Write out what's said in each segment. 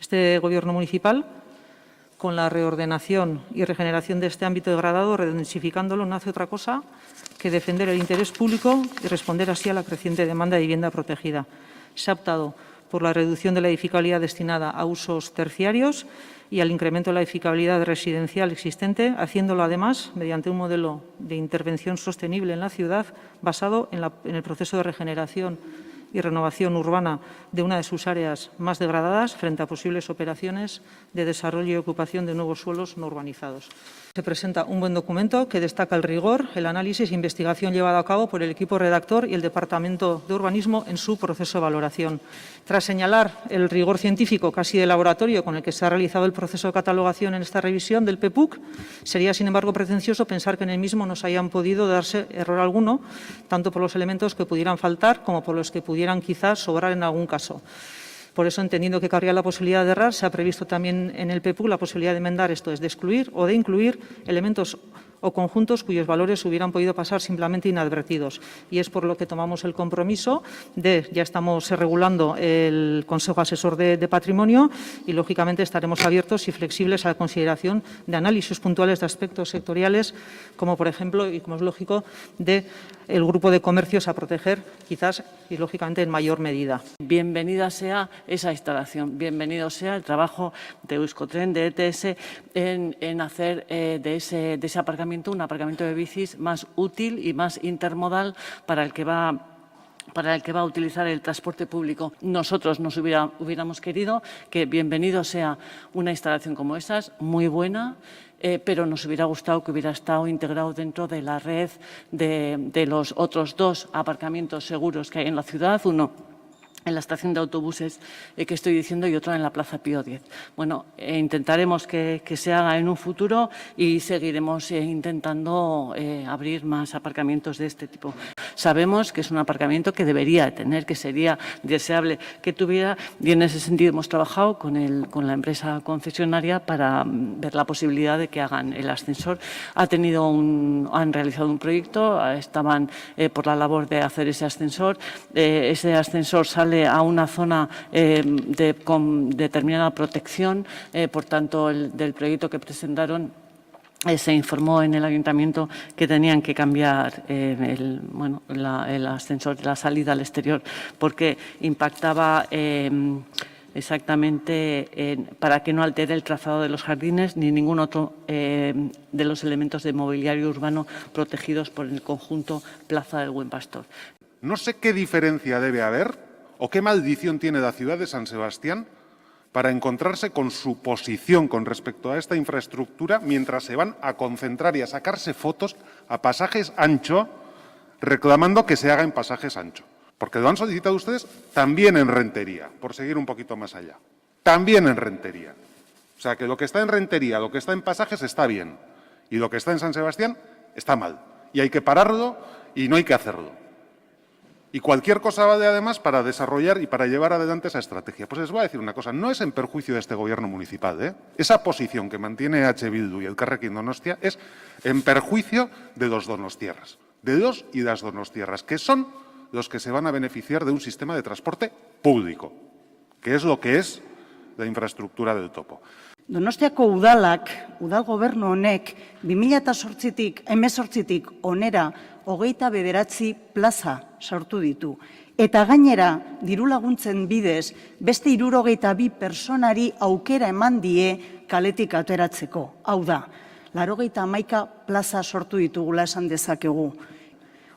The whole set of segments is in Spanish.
Este Gobierno municipal, con la reordenación y regeneración de este ámbito degradado, redensificándolo, no hace otra cosa que defender el interés público y responder así a la creciente demanda de vivienda protegida. Se ha optado por la reducción de la edificabilidad destinada a usos terciarios y al incremento de la edificabilidad residencial existente, haciéndolo además mediante un modelo de intervención sostenible en la ciudad basado en el proceso de regeneración y renovación urbana de una de sus áreas más degradadas frente a posibles operaciones de desarrollo y ocupación de nuevos suelos no urbanizados. Se presenta un buen documento que destaca el rigor, el análisis e investigación llevado a cabo por el equipo redactor y el Departamento de Urbanismo en su proceso de valoración. Tras señalar el rigor científico casi de laboratorio con el que se ha realizado el proceso de catalogación en esta revisión del PEPUC, sería, sin embargo, pretencioso pensar que en el mismo no se hayan podido darse error alguno, tanto por los elementos que pudieran faltar como por los que pudieran quizás sobrar en algún caso. Por eso, entendiendo que cabría la posibilidad de errar, se ha previsto también en el PEPUC la posibilidad de enmendar, esto es, de excluir o de incluir elementos o conjuntos cuyos valores hubieran podido pasar simplemente inadvertidos. Y es por lo que tomamos el compromiso de, ya estamos regulando el Consejo Asesor de Patrimonio y, lógicamente, estaremos abiertos y flexibles a la consideración de análisis puntuales de aspectos sectoriales, como, por ejemplo, y como es lógico, del grupo de comercios a proteger, quizás y, lógicamente, en mayor medida. Bienvenida sea esa instalación, bienvenido sea el trabajo de Euskotren, de ETS, en hacer de ese aparcamiento un aparcamiento de bicis más útil y más intermodal para el que va a utilizar el transporte público. Nosotros hubiéramos querido que bienvenido sea una instalación como esas, muy buena, pero nos hubiera gustado que hubiera estado integrado dentro de la red de los otros dos aparcamientos seguros que hay en la ciudad, uno en la estación de autobuses que estoy diciendo y otro en la Plaza Pío X. Bueno, intentaremos que se haga en un futuro y seguiremos intentando abrir más aparcamientos de este tipo. Sabemos que es un aparcamiento que debería tener, que sería deseable que tuviera, y en ese sentido hemos trabajado con la empresa concesionaria para ver la posibilidad de que hagan el ascensor. Han realizado un proyecto, estaban por la labor de hacer ese ascensor. Ese ascensor sale a una zona con determinada protección, por tanto, del proyecto que presentaron, se informó en el ayuntamiento que tenían que cambiar el ascensor de la salida al exterior porque impactaba exactamente para que no altere el trazado de los jardines ni ningún otro de los elementos de mobiliario urbano protegidos por el conjunto Plaza del Buen Pastor. No sé qué diferencia debe haber o qué maldición tiene la ciudad de San Sebastián para encontrarse con su posición con respecto a esta infraestructura mientras se van a concentrar y a sacarse fotos a pasajes ancho reclamando que se haga en pasajes ancho. Porque lo han solicitado ustedes también en Rentería, por seguir un poquito más allá. También en Rentería. O sea, que lo que está en Rentería, lo que está en pasajes está bien y lo que está en San Sebastián está mal. Y hay que pararlo y no hay que hacerlo. Y cualquier cosa vale, además, para desarrollar y para llevar adelante esa estrategia. Pues les voy a decir una cosa, no es en perjuicio de este Gobierno municipal, ¿eh? Esa posición que mantiene H. Bildu y el Elkarrekin Donostia es en perjuicio de los donostiarras, de los y las donostiarras, que son los que se van a beneficiar de un sistema de transporte público, que es lo que es la infraestructura del topo. Donostiako udalak, udal gobernu honek, 2008tik, 2018tik onera 29 plaza sortu ditu. Eta gainera, dirulaguntzen bidez, beste 62 pertsonari aukera eman die kaletik ateratzeko. Hau da, 81 plaza sortu ditugula esan dezakegu.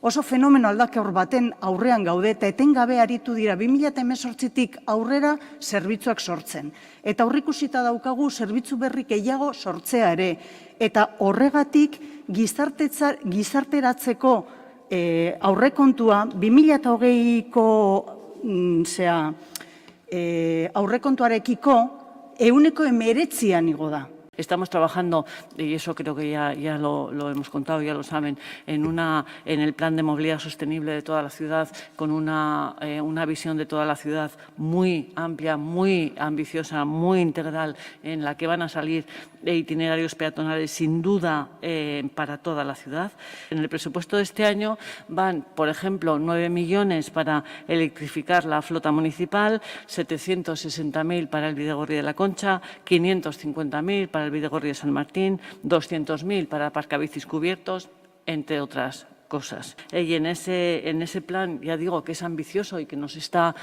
Oso fenomeno aldakor baten aurrean gaude eta etengabe aritu dira 2018tik aurrera zerbitzuak sortzen. Eta aurreikusita daukagu zerbitzu berri gehiago sortzea ere. Eta horregatik gizarteratzeko aurrekontua 2020ko aurrekontuarekiko 19%an igo da. Estamos trabajando, y eso creo que ya lo hemos contado, ya lo saben, en el plan de movilidad sostenible de toda la ciudad, con una visión de toda la ciudad muy amplia, muy ambiciosa, muy integral, en la que van a salir itinerarios peatonales sin duda para toda la ciudad. En el presupuesto de este año van, por ejemplo, 9 millones para electrificar la flota municipal, 760.000 para el Bidegorri de la Concha, 550.000 para el Bidegorri de San Martín, 200.000 para aparcabicis cubiertos, entre otras cosas. Y en ese plan, ya digo, que es ambicioso y que nos está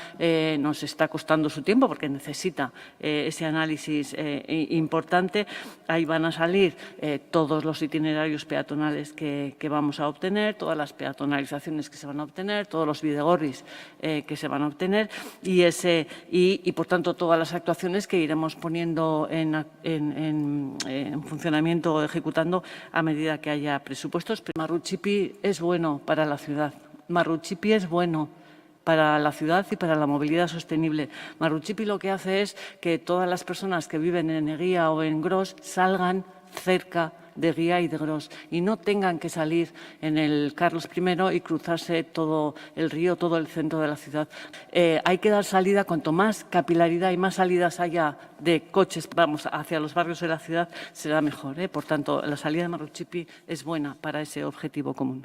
costando su tiempo porque necesita ese análisis importante, ahí van a salir todos los itinerarios peatonales que vamos a obtener, todas las peatonalizaciones que se van a obtener, todos los bidegorris que se van a obtener y por tanto, todas las actuaciones que iremos poniendo en funcionamiento o ejecutando a medida que haya presupuestos. Marruchipi es bueno para la ciudad. Marruchipi es bueno para la ciudad y para la movilidad sostenible. Marruchipi lo que hace es que todas las personas que viven en Eguía o en Gros salgan cerca de Eguía y de Gros y no tengan que salir en el Carlos I y cruzarse todo el río, todo el centro de la ciudad. Hay que dar salida, cuanto más capilaridad y más salidas haya de coches, hacia los barrios de la ciudad, será mejor. Por tanto, la salida de Marruchipi es buena para ese objetivo común.